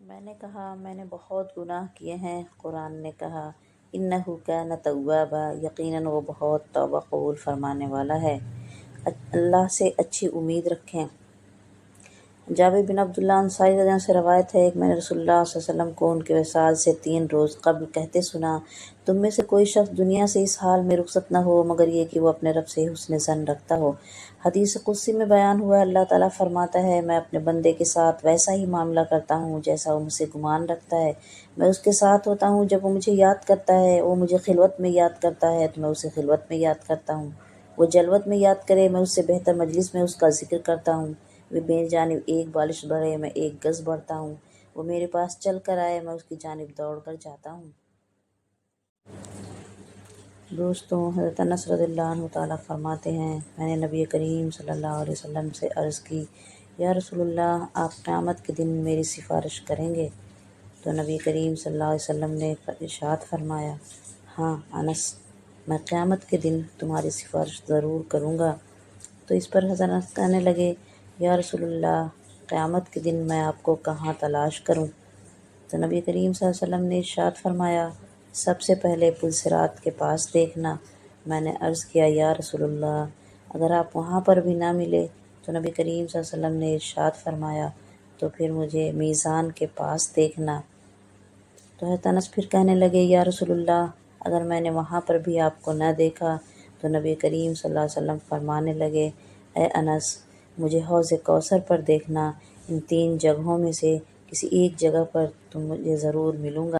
میں نے کہا میں نے بہت گناہ کیے ہیں۔ قرآن نے کہا انہ کان توابا، یقیناً وہ بہت توبہ قبول فرمانے والا ہے۔ اللہ سے اچھی امید رکھیں۔ جابر بن عبداللہ انصاری رضی اللہ عنہ سے روایت ہے کہ میں نے رسول اللہ صلی اللہ علیہ وسلم کو ان کے وصال سے 3 روز قبل کہتے سنا، تم میں سے کوئی شخص دنیا سے اس حال میں رخصت نہ ہو مگر یہ کہ وہ اپنے رب سے حسن ظن رکھتا ہو۔ حدیث قدسی میں بیان ہوا ہے، اللہ تعالیٰ فرماتا ہے میں اپنے بندے کے ساتھ ویسا ہی معاملہ کرتا ہوں جیسا وہ مجھ سے گمان رکھتا ہے۔ میں اس کے ساتھ ہوتا ہوں جب وہ مجھے یاد کرتا ہے، وہ مجھے خلوت میں یاد کرتا ہے تو میں اسے خلوت میں یاد کرتا ہوں، وہ جلوت میں یاد کرے میں اس سے بہتر مجلس میں اس کا ذکر کرتا ہوں۔ وہ میری جانب 1 بالش بڑھے میں 1 گز بڑھتا ہوں، وہ میرے پاس چل کر آئے میں اس کی جانب دوڑ کر جاتا ہوں۔ دوستوں، حضرت انس رضی اللہ عنہ تعالیٰ فرماتے ہیں میں نے نبی کریم صلی اللہ علیہ وسلم سے عرض کی یا رسول اللہ آپ قیامت کے دن میری سفارش کریں گے؟ تو نبی کریم صلی اللہ علیہ وسلم نے ارشاد فرمایا ہاں انس، میں قیامت کے دن تمہاری سفارش ضرور کروں گا۔ تو اس پر حضرت انس کہنے لگے یا رسول اللہ قیامت کے دن میں آپ کو کہاں تلاش کروں؟ تو نبی کریم صلی اللہ علیہ وسلم نے ارشاد فرمایا سب سے پہلے پل صراط کے پاس دیکھنا۔ میں نے عرض کیا یا رسول اللہ اگر آپ وہاں پر بھی نہ ملے؟ تو نبی کریم صلی اللہ علیہ وسلم نے ارشاد فرمایا تو پھر مجھے میزان کے پاس دیکھنا۔ تو حضرت انس پھر کہنے لگے یا رسول اللہ اگر میں نے وہاں پر بھی آپ کو نہ دیکھا؟ تو نبی کریم صلی اللہ علیہ وسلم فرمانے لگے اے انس، مجھے حوض کوثر پر دیکھنا، ان 3 جگہوں میں سے کسی ایک جگہ پر تم مجھے ضرور ملوں گا۔